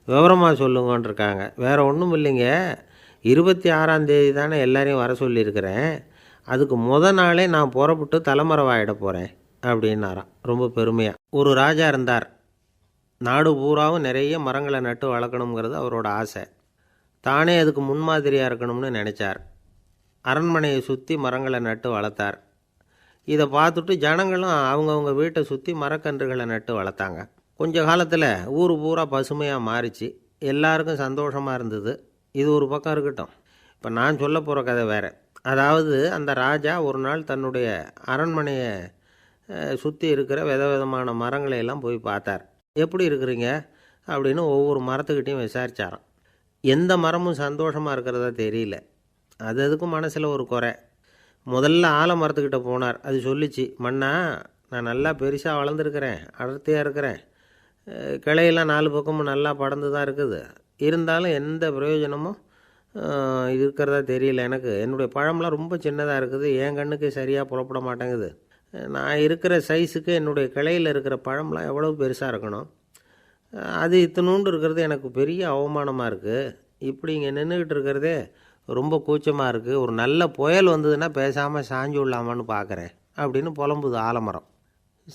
விவரமாக சொல்லுங்கன்னு இருக்காங்க. வேறு ஒன்றும் இல்லைங்க, 26ஆம் தேதி தானே எல்லாரையும் வர சொல்லியிருக்கிறேன், அதுக்கு நாளே நான் புறப்பட்டு தலைமறைவாயிட போகிறேன் அப்படின்னாராம் ரொம்ப பெருமையாக. ஒரு ராஜா இருந்தார். நாடு பூராவும் நிறைய மரங்களை நட்டு வளர்க்கணுங்கிறது அவரோட ஆசை. தானே அதுக்கு முன்மாதிரியாக இருக்கணும்னு நினச்சார். அரண்மனையை சுற்றி மரங்களை நட்டு வளர்த்தார். இதை பார்த்துட்டு ஜனங்களும் அவங்கவுங்க வீட்டை சுற்றி மரக்கன்றுகளை நட்டு வளர்த்தாங்க. கொஞ்ச காலத்தில் ஊர் பூரா பசுமையாக மாறிச்சு. எல்லாருக்கும் சந்தோஷமாக இருந்தது. இது ஒரு பக்கம் இருக்கட்டும். இப்போ நான் சொல்ல போகிற கதை வேறு. அதாவது அந்த ராஜா ஒரு நாள் தன்னுடைய அரண்மனையை சுற்றி இருக்கிற விதவிதமான மரங்களை எல்லாம் போய் பார்த்தார். எப்படி இருக்கிறீங்க அப்படின்னு ஒவ்வொரு மரத்துக்கிட்டையும் விசாரித்தாராம். எந்த மரமும் சந்தோஷமாக இருக்கிறதா தெரியல. அது அதுக்கும் மனசில் ஒரு குறை. முதல்ல ஆலமரத்துக்கிட்ட போனார். அது சொல்லிச்சு, மண்ணா நான் நல்லா பெருசாக வளர்ந்துருக்கிறேன், அடர்த்தியாக இருக்கிறேன், கிளையெல்லாம் 4 பக்கமும் நல்லா படர்ந்து தான் இருக்குது, இருந்தாலும் எந்த பிரயோஜனமும் இருக்கிறதா தெரியல எனக்கு. என்னுடைய பழம்லாம் ரொம்ப சின்னதாக இருக்குது, என் கண்ணுக்கு சரியாக புறப்பட மாட்டேங்குது. நான் இருக்கிற சைஸுக்கு என்னுடைய கிளையில் இருக்கிற பழம்லாம் எவ்வளோ பெருசாக இருக்கணும், அது இத்தினூண்டு இருக்கிறது எனக்கு பெரிய அவமானமாக இருக்குது. இப்படி இங்கே நின்றுக்கிட்டு இருக்கிறதே ரொம்ப கூச்சமாக இருக்குது. ஒரு நல்ல புயல் வந்ததுன்னா பேசாமல் சாஞ்சு விடலாமான்னு பார்க்குறேன் அப்படின்னு புலம்புது ஆலமரம்.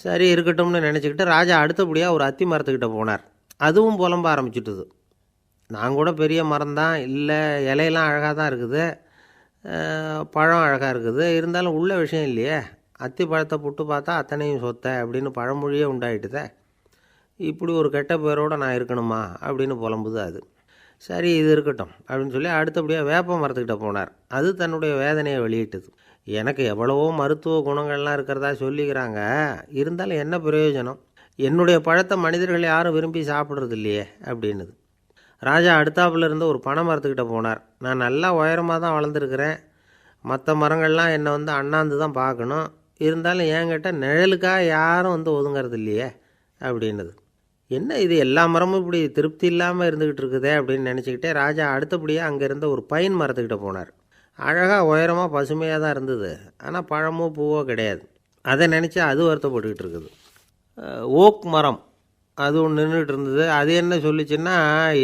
சரி இருக்கட்டும்னு நினச்சிக்கிட்டு ராஜா அடுத்தபடியாக ஒரு அத்தி மரத்துக்கிட்ட போனார். அதுவும் புலம்ப ஆரம்பிச்சுட்டுது. நான் கூட பெரிய மரம்தான், இல்லை இலையெல்லாம் அழகாக தான் இருக்குது, பழம் அழகாக இருக்குது, இருந்தாலும் உள்ள விஷயம் இல்லையே, அத்தி பழத்தை புட்டு பார்த்தா அத்தனையும் சொத்தை அப்படின்னு பழமொழியே உண்டாயிட்டுதே, இப்படி ஒரு கெட்ட பேரோடு நான் இருக்கணுமா அப்படின்னு புலம்புது அது. சரி இது இருக்கட்டும் அப்படின்னு சொல்லி அடுத்தபடியாக வேப்ப மரத்துக்கிட்ட போனார். அது தன்னுடைய வேதனையை வெளியிட்டது. எனக்கு எவ்வளவோ மருத்துவ குணங்கள்லாம் இருக்கிறதா சொல்லிக்கிறாங்க, இருந்தாலும் என்ன பிரயோஜனம், என்னுடைய பழத்தை மனிதர்கள் யாரும் விரும்பி சாப்பிட்றது இல்லையே அப்படின்னுது. ராஜா அடுத்தாப்புல இருந்த ஒரு பனை மரத்துக்கிட்ட போனார். நான் நல்லா உயரமாக தான் வளர்ந்துருக்கிறேன், மற்ற மரங்கள்லாம் என்னை அண்ணாந்து தான் பார்க்கணும், இருந்தாலும் என்கிட்ட நிழலுக்காக யாரும் ஒதுங்கிறது இல்லையே அப்படின்னுது. என்ன இது எல்லா மரமும் இப்படி திருப்தி இல்லாமல் இருந்துக்கிட்டு இருக்குதே அப்படின்னு நினச்சிக்கிட்டே ராஜா அடுத்தபடியாக அங்கே இருந்த ஒரு பைன் மரத்துக்கிட்ட போனார். அழகாக உயரமாக பசுமையாக தான் இருந்தது, ஆனால் பழமோ பூவோ கிடையாது. அதை நினச்சி அது வருத்தப்பட்டுக்கிட்டு இருக்குது. ஓக் மரம் அது ஒன்று நின்றுட்டு இருந்தது. அது என்ன சொல்லிச்சுன்னா,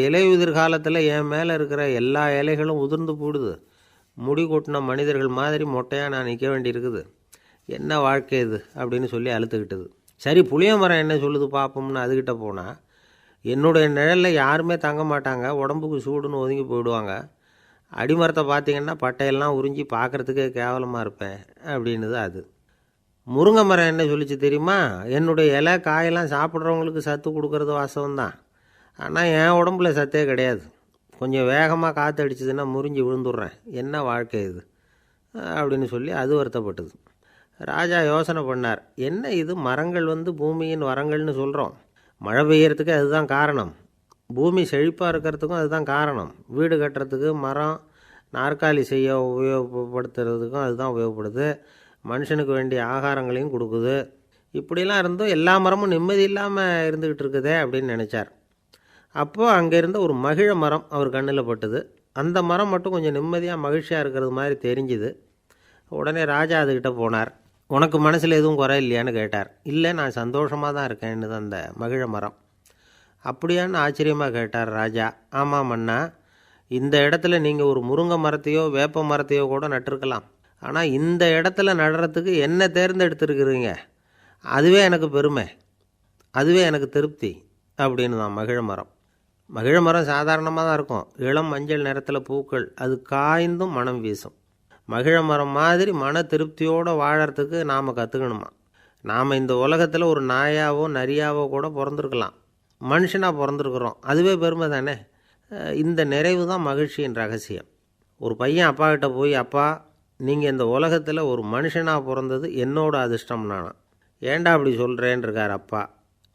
இலையுதிர் காலத்தில் என் மேலே இருக்கிற எல்லா இலைகளும் உதிர்ந்து போடுது, முடி கொட்டின மனிதர்கள் மாதிரி மொட்டையாக நான் நிற்க வேண்டியிருக்குது, என்ன வாழ்க்கை இது அப்படின்னு சொல்லி அழுத்துக்கிட்டது. சரி புளிய மரம் என்ன சொல்லுது பார்ப்போம்னு அதுக்கிட்ட போனால், என்னுடைய நிழலில் யாருமே தங்க மாட்டாங்க, உடம்புக்கு சூடுன்னு ஒதுங்கி போயிடுவாங்க, அடிமரத்தை பார்த்திங்கன்னா பட்டையெல்லாம் உறிஞ்சி பார்க்குறதுக்கே கேவலமாக இருப்பேன் அப்படின்னுது அது. முருங்கை மரம் என்ன சொல்லிச்சு தெரியுமா, என்னுடைய இலை காயெல்லாம் சாப்பிட்றவங்களுக்கு சத்து கொடுக்கறது வாசம்தான், ஆனால் என் உடம்புல சத்தே கிடையாது, கொஞ்சம் வேகமாக காற்று அடிச்சதுன்னா முறிஞ்சி விழுந்துடுறேன், என்ன வாழ்க்கை இது அப்படின்னு சொல்லி அது வருத்தப்பட்டது. ராஜா யோசனை பண்ணார், என்ன இது மரங்கள் பூமியின் வரங்கள்னு சொல்கிறோம், மழை பெய்யறதுக்கு அதுதான் காரணம், பூமி செழிப்பாக இருக்கிறதுக்கும் அதுதான் காரணம், வீடு கட்டுறதுக்கு மரம், நாற்காலி செய்ய உபயோகப்படுத்துறதுக்கும் அதுதான் உபயோகப்படுது, மனுஷனுக்கு வேண்டிய ஆகாரங்களையும் கொடுக்குது, இப்படிலாம் இருந்தும் எல்லா மரமும் நிம்மதி இல்லாமல் இருந்துக்கிட்டு இருக்குதே அப்படின்னு நினச்சார். அப்போது அங்கே இருந்த ஒரு மகிழ மரம் அவர் கண்ணில் பட்டுது. அந்த மரம் மட்டும் கொஞ்சம் நிம்மதியாக மகிழ்ச்சியாக இருக்கிறது மாதிரி தெரிஞ்சுது. உடனே ராஜா அதுக்கிட்ட போனார். உனக்கு மனசில் எதுவும் குறை இல்லையான்னு கேட்டார். இல்லை நான் சந்தோஷமாக தான் இருக்கேன்னு தான் அந்த மகிழ மரம். அப்படியான்னு ஆச்சரியமாக கேட்டார் ராஜா. ஆமாம் மன்னா, இந்த இடத்துல நீங்கள் ஒரு முருங்கை மரத்தையோ வேப்ப மரத்தையோ கூட நட்டிருக்கலாம், ஆனால் இந்த இடத்துல நடுறதுக்கு என்ன தேர்ந்தெடுத்துருக்குறீங்க, அதுவே எனக்கு பெருமை, அதுவே எனக்கு திருப்தி அப்படின்னு தான் மகிழ மரம். மகிழ மரம் சாதாரணமாக தான் இருக்கும், இளம் மஞ்சள் நிறத்தில் பூக்கள், அது காய்ந்தும் மனம் வீசும். மகிழ மரம் மாதிரி மன திருப்தியோடு வாழறதுக்கு நாம் கற்றுக்கணுமா. நாம் இந்த உலகத்தில் ஒரு நாயாவோ நரியாவோ கூட பிறந்திருக்கலாம், மனுஷனாக பிறந்திருக்கிறோம், அதுவே பெருமை தானே. இந்த நிறைவு தான் மகிழ்ச்சியின் ரகசியம். ஒரு பையன் அப்பா கிட்ட போய், அப்பா நீங்கள் இந்த உலகத்தில் ஒரு மனுஷனாக பிறந்தது என்னோட அதிர்ஷ்டம் நானா. ஏண்டா அப்படி சொல்கிறேன்னு இருக்கார் அப்பா.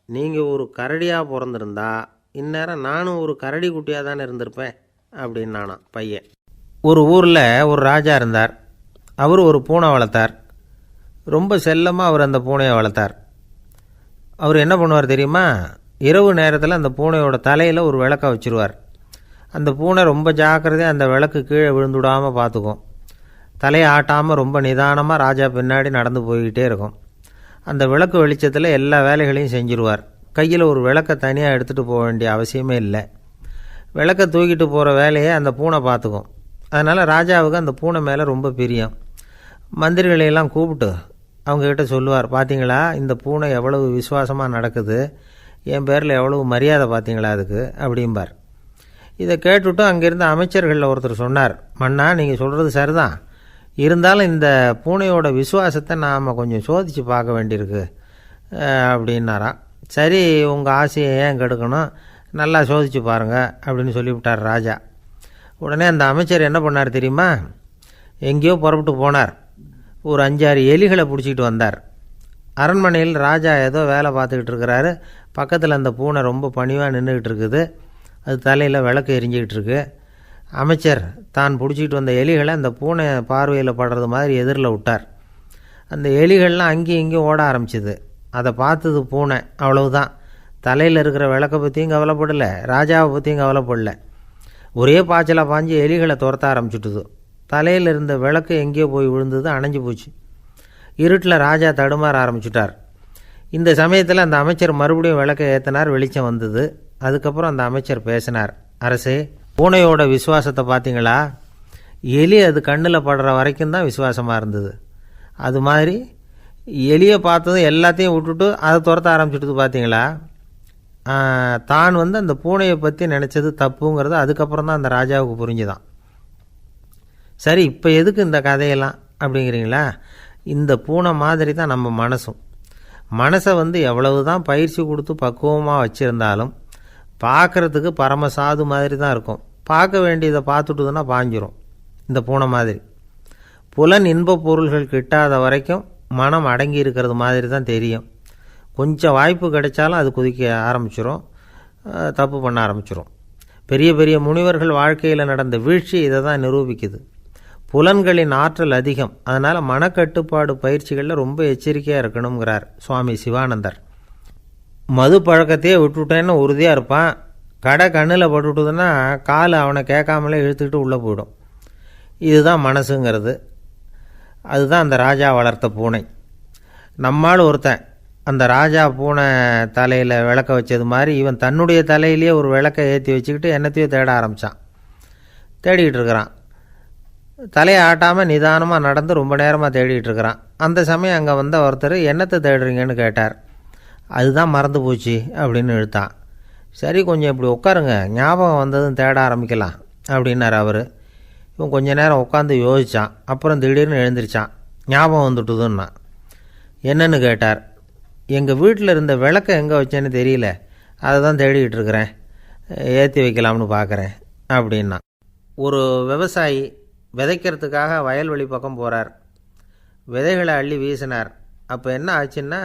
நீங்கள் ஒரு கரடியாக பிறந்திருந்தா இந்நேரம் நானும் ஒரு கரடி குட்டியாக தானே இருந்திருப்பேன் அப்படின்னு நானா பையன். ஒரு ஊரில் ஒரு ராஜா இருந்தார். அவர் ஒரு பூனை வளர்த்தார். ரொம்ப செல்லமாக அவர் அந்த பூனையை வளர்த்தார். அவர் என்ன பண்ணுவார் தெரியுமா? இரவு நேரத்தில் அந்த பூனையோட தலையில் ஒரு விளக்கை வச்சுருவார். அந்த பூனை ரொம்ப ஜாக்கிரதையாக அந்த விளக்கு கீழே விழுந்துடாமல் பார்த்துக்கும். தலையை ஆட்டாமல் ரொம்ப நிதானமாக ராஜா பின்னாடி நடந்து போய்கிட்டே இருக்கும். அந்த விளக்கு வெளிச்சத்தில் எல்லா வேலைகளையும் செஞ்சுருவார். கையில் ஒரு விளக்கை தனியாக எடுத்துகிட்டு போக வேண்டிய அவசியமே இல்லை. விளக்கை தூக்கிட்டு போகிற வேலையை அந்த பூனை பார்த்துக்கும். அதனால் ராஜாவுக்கு அந்த பூனை மேலே ரொம்ப பிரியம். மந்திரிகளையெல்லாம் கூப்பிட்டு அவங்கக்கிட்ட சொல்லுவார், பார்த்தீங்களா இந்த பூனை எவ்வளவு விசுவாசமாக நடக்குது, என் பேரில் எவ்வளவு மரியாதை பார்த்தீங்களா அதுக்கு அப்படிம்பார். இதை கேட்டுவிட்டு அங்கேருந்து அமைச்சர்களில் ஒருத்தர் சொன்னார், மன்னா நீங்கள் சொல்கிறது சரிதான், இருந்தாலும் இந்த பூனையோட விசுவாசத்தை நாம் கொஞ்சம் சோதித்து பார்க்க வேண்டியிருக்கு அப்படின்னாராம். சரி, உங்கள் ஆசையை ஏன் கெடுக்கணும், நல்லா சோதித்து பாருங்கள் அப்படின்னு சொல்லிவிட்டார் ராஜா. உடனே அந்த அமைச்சர் என்ன பண்ணார் தெரியுமா? எங்கேயோ புறப்பட்டு போனார். ஒரு 5-6 எலிகளை பிடிச்சிக்கிட்டு வந்தார். அரண்மனையில் ராஜா ஏதோ வேலை பார்த்துக்கிட்டு இருக்கிறாரு. பக்கத்தில் அந்த பூனை ரொம்ப பணிவாக நின்றுக்கிட்டு இருக்குது. அது தலையில் விளக்கு எரிஞ்சிக்கிட்டு இருக்கு. அமைச்சர் தான் பிடிச்சிக்கிட்டு வந்த எலிகளை அந்த பூனை பார்வையில் படுறது மாதிரி எதிரில் விட்டார். அந்த எலிகள்லாம் அங்கேயும் இங்கேயும் ஓட ஆரம்பிச்சிது. அதை பார்த்தது பூனை, அவ்வளவுதான். தலையில் இருக்கிற விளக்கை பற்றியும் கவலைப்படலை, ராஜாவை பற்றியும் கவலைப்படலை. ஒரே பாய்ச்சலாக பாஞ்சு எலிகளை துரத்த ஆரம்பிச்சுட்டுது. தலையில் இருந்த விளக்கு எங்கேயோ போய் விழுந்தது, அணைஞ்சு போச்சு. இருட்டில் ராஜா தடுமாற ஆரம்பிச்சுட்டார். இந்த சமயத்தில் அந்த அமைச்சர் மறுபடியும் விளக்கை ஏற்றினார். வெளிச்சம் வந்தது. அதுக்கப்புறம் அந்த அமைச்சர் பேசினார், அரசே, பூனையோட விசுவாசத்தை பார்த்தீங்களா? எலி அது கண்ணில் படுற வரைக்கும் தான் விசுவாசமாக இருந்தது. அது மாதிரி எலியை பார்த்ததும் எல்லாத்தையும் விட்டுட்டு அதை துரத்த ஆரம்பிச்சுட்டு பார்த்தீங்களா? தான் அந்த பூனையை பற்றி நினச்சது தப்புங்கிறது அதுக்கப்புறம் தான் அந்த ராஜாவுக்கு புரிஞ்சுதான். சரி, இப்போ எதுக்கு இந்த கதையெல்லாம் அப்படிங்கிறீங்களா? இந்த பூனை மாதிரி தான் நம்ம மனசும். மனசை எவ்வளவு தான் பயிற்சி கொடுத்து பக்குவமாக வச்சுருந்தாலும் பார்க்குறதுக்கு பரமசாது மாதிரி தான் இருக்கும். பார்க்க வேண்டியதை பார்த்துட்டுதுன்னா பாஞ்சிரும். இந்த பூனை மாதிரி புலன் இன்ப பொருள்கள் கிட்டாத வரைக்கும் மனம் அடங்கி இருக்கிறது மாதிரி தான் தெரியும். கொஞ்சம் வாய்ப்பு கிடைச்சாலும் அது குதிக்க ஆரம்பிச்சிடும், தப்பு பண்ண ஆரம்பிச்சிடும். பெரிய பெரிய முனிவர்கள் வாழ்க்கையில் நடந்த வீழ்ச்சி இதை தான் நிரூபிக்குது. புலன்களின் ஆற்றல் அதிகம். அதனால் மனக்கட்டுப்பாடு பயிற்சிகளில் ரொம்ப எச்சரிக்கையாக இருக்கணுங்கிறார் சுவாமி சிவானந்தர். மது பழக்கத்தையே விட்டுவிட்டேன்னு உறுதியாக இருப்பான். கடை கண்ணில் பட்டுவிட்டதுன்னா கால் அவனை கேட்காமலே இழுத்துக்கிட்டு உள்ளே போயிடும். இதுதான் மனசுங்கிறது. அதுதான் அந்த ராஜா வளர்த்த பூனை. நம்மால் ஒருத்தன் அந்த ராஜா பூனை தலையில் விளக்க வச்சது மாதிரி இவன் தன்னுடைய தலையிலேயே ஒரு விளக்கை ஏற்றி வச்சுக்கிட்டு என்னத்தையோ தேட ஆரம்பித்தான். தேடிக்கிட்டு இருக்கிறான். தலையை ஆட்டாமல் நிதானமாக நடந்து ரொம்ப நேரமாக தேடிகிட்டு இருக்கிறான். அந்த சமயம் அங்கே வந்த ஒருத்தர், என்னத்தை தேடுறீங்கன்னு கேட்டார். அதுதான் மறந்து போச்சு அப்படின்னு இழுத்தான். சரி, கொஞ்சம் இப்படி உட்காருங்க, ஞாபகம் வந்ததும் தேட ஆரம்பிக்கலாம் அப்படின்னார் அவர். இவன் கொஞ்ச நேரம் உட்காந்து யோசித்தான். அப்புறம் திடீர்னு எழுந்திரிச்சான். ஞாபகம் வந்துட்டுதுன்னா. என்னன்னு கேட்டார். எங்கள் வீட்டில் இருந்த விளக்கை எங்கே வச்சேன்னு தெரியல, அதை தான் தேடிக்கிட்டு இருக்கிறேன், ஏற்றி வைக்கலாம்னு பார்க்குறேன் அப்படின்னா. ஒரு விவசாயி விதைக்கிறதுக்காக வயல்வெளி பக்கம் போகிறார். விதைகளை அள்ளி வீசினார். அப்போ என்ன ஆச்சுன்னா,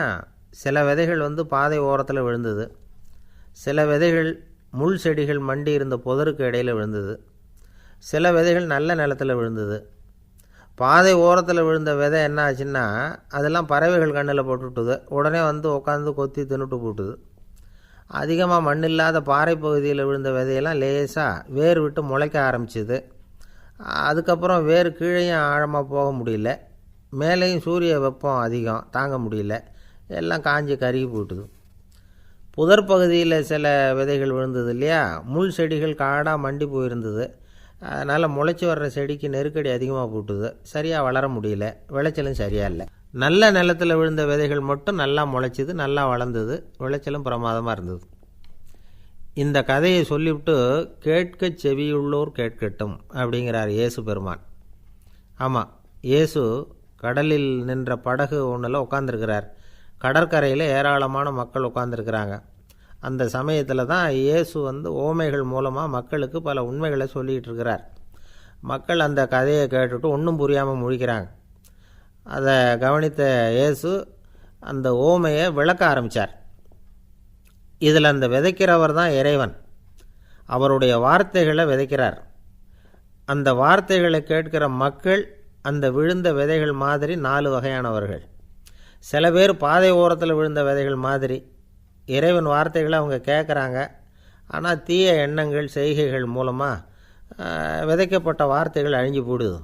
சில விதைகள் பாதை ஓரத்தில் விழுந்தது. சில விதைகள் முள் செடிகள் மண்டி இருந்த புதருக்கு இடையில் விழுந்தது. சில விதைகள் நல்ல நிலத்தில் விழுந்தது. பாதை ஓரத்தில் விழுந்த விதை என்ன ஆச்சுன்னா, அதெல்லாம் பறவைகள் கண்ணில் போட்டுவிட்டுது. உடனே உட்காந்து கொத்தி தின்னுட்டு போட்டுது. அதிகமாக மண் இல்லாத பாறை பகுதியில் விழுந்த விதையெல்லாம் லேசாக வேர் விட்டு முளைக்க ஆரம்பிச்சிது. அதுக்கப்புறம் வேர் கீழேயும் ஆழமாக போக முடியல, மேலேயும் சூரிய வெப்பம் அதிகம் தாங்க முடியல, எல்லாம் காஞ்சி கருகி போட்டுது. புதர் பகுதியில் சில விதைகள் விழுந்தது இல்லையா, முள் செடிகள் காடாக மண்டி போயிருந்தது. அதனால் முளைச்சி வர்ற செடிக்கு நெருக்கடி அதிகமாக போட்டுது, சரியாக வளர முடியல, விளைச்சலும் சரியாக இல்லை. நல்ல நிலத்தில் விழுந்த விதைகள் மட்டும் நல்லா முளைச்சிது, நல்லா வளர்ந்தது, விளைச்சலும் பிரமாதமாக இருந்தது. இந்த கதையை சொல்லிவிட்டு கேட்க செவியுள்ளோர் கேட்கட்டும் அப்படிங்கிறார் இயேசு பெருமான். ஆமாம், இயேசு கடலில் நின்ற படகு ஒன்றில் உட்காந்துருக்கிறார். கடற்கரையில் ஏராளமான மக்கள் உட்காந்துருக்கிறாங்க. அந்த சமயத்தில் தான் இயேசு ஓமைகள் மூலமாக மக்களுக்கு பல உண்மைகளை சொல்லிகிட்டு இருக்கிறார். மக்கள் அந்த கதையை கேட்டுட்டு ஒன்றும் புரியாமல் முழிக்கிறாங்க. அதை கவனித்த இயேசு அந்த ஓமையை விளக்க ஆரம்பித்தார். இதில் அந்த விதைக்கிறவர் தான் இறைவன். அவருடைய வார்த்தைகளை விதைக்கிறார். அந்த வார்த்தைகளை கேட்கிற மக்கள் அந்த விழுந்த விதைகள் மாதிரி 4 வகையானவர்கள். சில பேர் பாதை ஓரத்தில் விழுந்த விதைகள் மாதிரி இறைவன் வார்த்தைகளை அவங்க கேட்குறாங்க. ஆனால் தீய எண்ணங்கள் செய்கைகள் மூலமாக விதைக்கப்பட்ட வார்த்தைகள் அழிஞ்சு போடுது.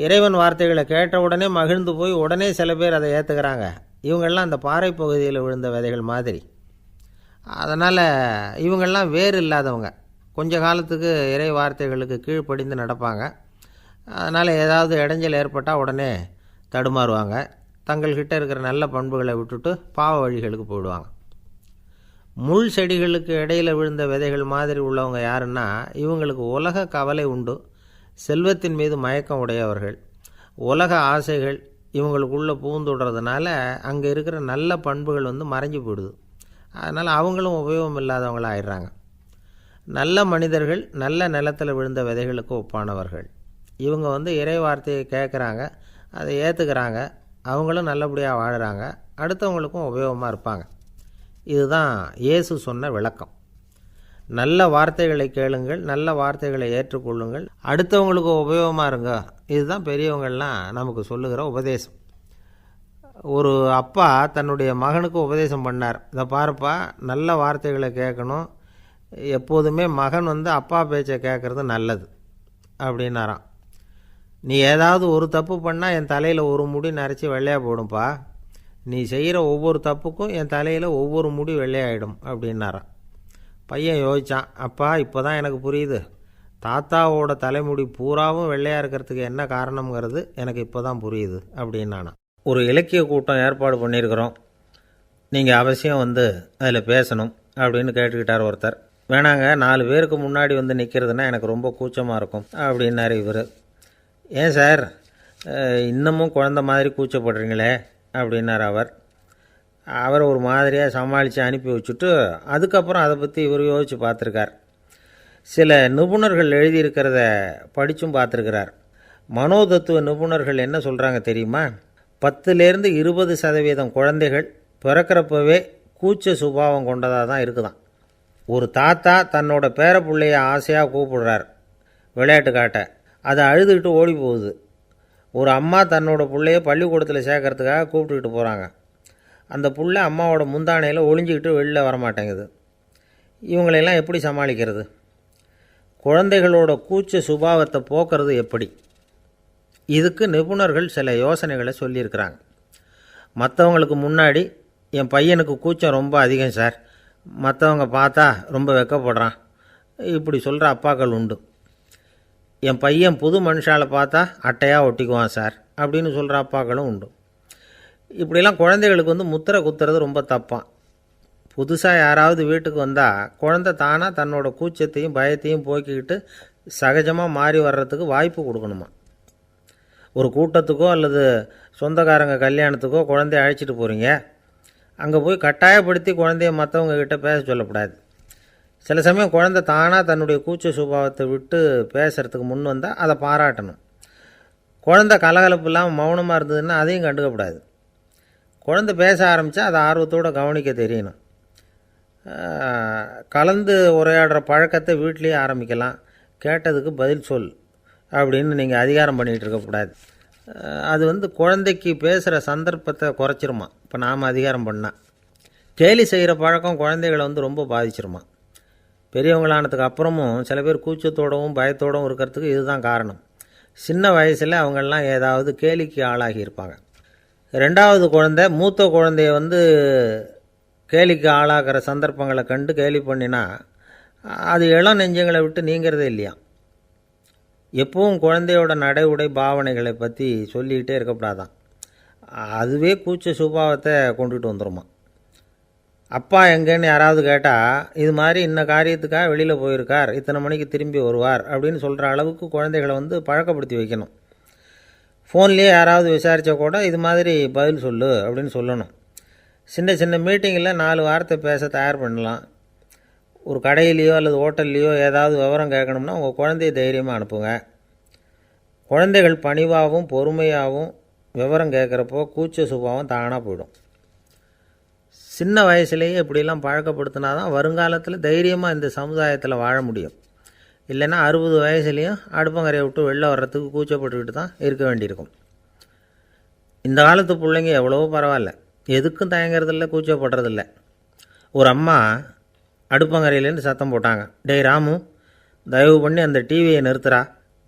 இறைவன் வார்த்தைகளை கேட்ட உடனே மகிழ்ந்து போய் உடனே சில பேர் அதை ஏற்றுக்கிறாங்க. இவங்கெல்லாம் அந்த பாறை பகுதியில் விழுந்த விதைகள் மாதிரி. அதனால் இவங்கெல்லாம் வேறு இல்லாதவங்க. கொஞ்ச காலத்துக்கு இறை வார்த்தைகளுக்கு கீழ்ப்படிந்து நடப்பாங்க. அதனால் ஏதாவது இடைஞ்சல் ஏற்பட்டால் உடனே தடுமாறுவாங்க. தங்கள்கிட்ட இருக்கிற நல்ல பண்புகளை விட்டுட்டு பாவ வழிகளுக்கு போயிடுவாங்க. முள் செடிகளுக்கு இடையில் விழுந்த விதைகள் மாதிரி உள்ளவங்க யாருன்னா, இவங்களுக்கு உலக கவலை உண்டு, செல்வத்தின் மீது மயக்கம் உடையவர்கள், உலக ஆசைகள் இவங்களுக்குள்ளே பூந்துடுறதுனால அங்கே இருக்கிற நல்ல பண்புகள் மறைஞ்சு போயிடுது. அதனால் அவங்களும் உபயோகம் இல்லாதவங்களாக ஆயிடுறாங்க. நல்ல மனிதர்கள் நல்ல நிலத்தில் விழுந்த விதைகளுக்கு ஒப்பானவர்கள். இவங்க இறை வார்த்தையை கேட்குறாங்க, அதை ஏற்றுக்கிறாங்க, அவங்களும் நல்லபடியாக வாழுறாங்க, அடுத்தவங்களுக்கும் உபயோகமாக இருப்பாங்க. இதுதான் இயேசு சொன்ன விளக்கம். நல்ல வார்த்தைகளை கேளுங்கள், நல்ல வார்த்தைகளை ஏற்றுக்கொள்ளுங்கள், அடுத்தவங்களுக்கு உபயோகமாக இருங்க. இதுதான் பெரியவங்கள்லாம் நமக்கு சொல்லுகிற உபதேசம். ஒரு அப்பா தன்னுடைய மகனுக்கு உபதேசம் பண்ணார். இதை பாருப்பா, நல்ல வார்த்தைகளை கேட்கணும், எப்போதுமே மகன் அப்பா பேச்சை கேட்குறது நல்லது அப்படின்னாராம். நீ ஏதாவது ஒரு தப்பு பண்ணால் என் தலையில் ஒரு முடி நரைச்சி வெள்ளையாக போடும்பா, நீ செய்கிற ஒவ்வொரு தப்புக்கும் என் தலையில் ஒவ்வொரு முடி வெள்ளையாயிடும் அப்படின்னாராம். பையன் யோசித்தான், அப்பா இப்போ தான் எனக்கு புரியுது, தாத்தாவோட தலைமுடி பூராவும் வெள்ளையாக இருக்கிறதுக்கு என்ன காரணங்கிறது எனக்கு இப்போ தான் புரியுது அப்படின்னானா. ஒரு இலக்கிய கூட்டம் ஏற்பாடு பண்ணியிருக்கிறோம், நீங்கள் அவசியம் அதில் பேசணும் அப்படின்னு கேட்டுக்கிட்டார் ஒருத்தர். வேணாங்க, 4 பேருக்கு முன்னாடி நிற்கிறதுனா எனக்கு ரொம்ப கூச்சமாக இருக்கும் அப்படின்னாரு இவர். ஏன் சார் இன்னமும் குழந்த மாதிரி கூச்சப்படுறீங்களே அப்படின்னார் அவர் ஒரு மாதிரியாக சமாளித்து அனுப்பி வச்சுட்டு அதுக்கப்புறம் அதை பற்றி இவர் யோசித்து பார்த்துருக்கார். சில நிபுணர்கள் எழுதியிருக்கிறத படித்தும் பார்த்துருக்கிறார். மனோதத்துவ நிபுணர்கள் என்ன சொல்கிறாங்க தெரியுமா? 10-20% குழந்தைகள் பிறக்கிறப்பவே கூச்ச சுபாவம் கொண்டதாக தான் இருக்குதான். ஒரு தாத்தா தன்னோட பேர பிள்ளைய ஆசையாக கூப்பிடுறார் விளையாட்டு காட்ட, அதை அழுதுகிட்டு ஓடி போகுது. ஒரு அம்மா தன்னோட பிள்ளைய பள்ளிக்கூடத்தில் சேர்க்கறதுக்காக கூப்பிட்டுக்கிட்டு போகிறாங்க. அந்த புள்ள அம்மாவோட முந்தானையில் ஒளிஞ்சிக்கிட்டு வெளில வரமாட்டேங்குது. இவங்களையெல்லாம் எப்படி சமாளிக்கிறது? குழந்தைகளோட கூச்ச சுபாவத்தை போக்குறது எப்படி? இதுக்கு நிபுணர்கள் சில யோசனைகளை சொல்லியிருக்கிறாங்க. மற்றவங்களுக்கு முன்னாடி என் பையனுக்கு கூச்சம் ரொம்ப அதிகம் சார், மற்றவங்க பார்த்தா ரொம்ப வெக்கப்படுறான், இப்படி சொல்கிற அப்பாக்கள் உண்டு. என் பையன் புது மனுஷாலை பார்த்தா அட்டையாக ஒட்டிக்குவான் சார் அப்படின்னு சொல்கிற அப்பாக்களும் உண்டு. இப்படிலாம் குழந்தைகளுக்கு முத்திரை குத்துறது ரொம்ப தப்பான். புதுசாக யாராவது வீட்டுக்கு வந்தால் குழந்தை தானாக தன்னோட கூச்சத்தையும் பயத்தையும் போக்கிக்கிட்டு சகஜமாக மாறி வர்றதுக்கு வாய்ப்பு கொடுக்கணுமா. ஒரு கூட்டத்துக்கோ அல்லது சொந்தக்காரங்க கல்யாணத்துக்கோ குழந்தைய அழைச்சிட்டு போகிறீங்க, அங்கே போய் கட்டாயப்படுத்தி குழந்தைய மற்றவங்க கிட்ட பேச சொல்லக்கூடாது. சில சமயம் குழந்தை தானாக தன்னுடைய கூச்ச சுபாவத்தை விட்டு பேசுகிறதுக்கு முன் வந்தால் அதை பாராட்டணும். குழந்தை கலகலப்பு இல்லாமல் மௌனமாக இருந்ததுன்னா அதையும் கண்டுக்கக்கூடாது. குழந்தை பேச ஆரம்பித்தா அதை ஆர்வத்தோடு கவனிக்க தெரியணும். கலந்து உரையாடுற பழக்கத்தை வீட்லேயே ஆரம்பிக்கலாம். கேட்டதுக்கு பதில் சொல் அப்படின்னு நீங்கள் அதிகாரம் பண்ணிகிட்டு இருக்கக்கூடாது. அது குழந்தைக்கு பேசுகிற சந்தர்ப்பத்தை குறைச்சிருமா. இப்போ நாம் அதிகாரம் பண்ணால் கேலி செய்கிற பழக்கம் குழந்தைகளை ரொம்ப பாதிச்சிருமா. பெரியவங்களானதுக்கு அப்புறமும் சில பேர் கூச்சத்தோடவும் பயத்தோடவும் இருக்கிறதுக்கு இதுதான் காரணம். சின்ன வயசில் அவங்கெல்லாம் ஏதாவது கேலிக்கு ஆளாகி இருப்பாங்க. 2வது குழந்தை மூத்த குழந்தைய கேலிக்கு ஆளாகிற சந்தர்ப்பங்களை கண்டு கேலி பண்ணினா அது இளம் நெஞ்சங்களை விட்டு நீங்கிறதே இல்லையா. எப்பவும் குழந்தையோட நடை உடை பாவனைகளை பற்றி சொல்லிக்கிட்டே இருக்கக்கூடாதான். அதுவே கூச்ச சுபாவத்தை கொண்டுட்டு வந்துடுமா. அப்பா எங்கேன்னு யாராவது கேட்டால் இது மாதிரி இன்ன காரியத்துக்காக வெளியில் போயிருக்கார், இத்தனை மணிக்கு திரும்பி வருவார் அப்படின்னு சொல்கிற அளவுக்கு குழந்தைகளை பழக்கப்படுத்தி வைக்கணும். ஃபோன்லேயே யாராவது விசாரித்தா கூட இது மாதிரி பதில் சொல்லு அப்படின்னு சொல்லணும். சின்ன சின்ன மீட்டிங்கில் 4 வார்த்தை பேச தயார் பண்ணலாம். ஒரு கடையிலையோ அல்லது ஹோட்டல்லையோ ஏதாவது விவரம் கேட்கணும்னா உங்கள் குழந்தைய தைரியமாக அனுப்புங்க. குழந்தைகள் பணிவாகவும் பொறுமையாகவும் விவரம் கேட்குறப்போ கூச்ச சுபாவம் தானாக போயிடும். சின்ன வயசுலேயே இப்படிலாம் பழக்கப்படுத்தினா தான் வருங்காலத்தில் தைரியமாக இந்த சமுதாயத்தில் வாழ முடியும். இல்லைன்னா 60 வயசுலேயும் அடுப்பங்கரையை விட்டு வெளில வர்றதுக்கு கூச்சப்பட்டுக்கிட்டு தான் இருக்க வேண்டியிருக்கும். இந்த காலத்து பிள்ளைங்க எவ்வளவோ பரவாயில்ல, எதுக்கும் தயங்குறதில்ல, கூச்சப்படுறதில்ல. ஒரு அம்மா அடுப்பங்கரையிலேருந்து சத்தம் போட்டாங்க, டேய் ராமு, தயவு பண்ணி அந்த டிவியை நிறுத்துறா,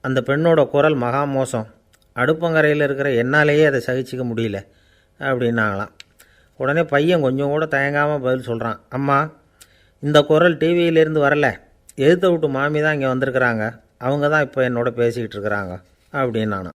அந்த பெண்ணோட குரல் மகா மோசம், அடுப்பங்கரையில் இருக்கிற என்னாலேயே அதை சகிச்சிக்க முடியல அப்படின்னாங்களாம். உடனே பையன் கொஞ்சம் கூட தயங்காமல் பதில் சொல்கிறான், அம்மா, இந்த குரல் டிவியிலேருந்து வரல, எதிர்த்த விட்டு மாமி தான் இங்கே வந்திருக்கிறாங்க, அவங்க தான் இப்போ என்னோட பேசிக்கிட்டு இருக்கிறாங்க அப்படின்னு.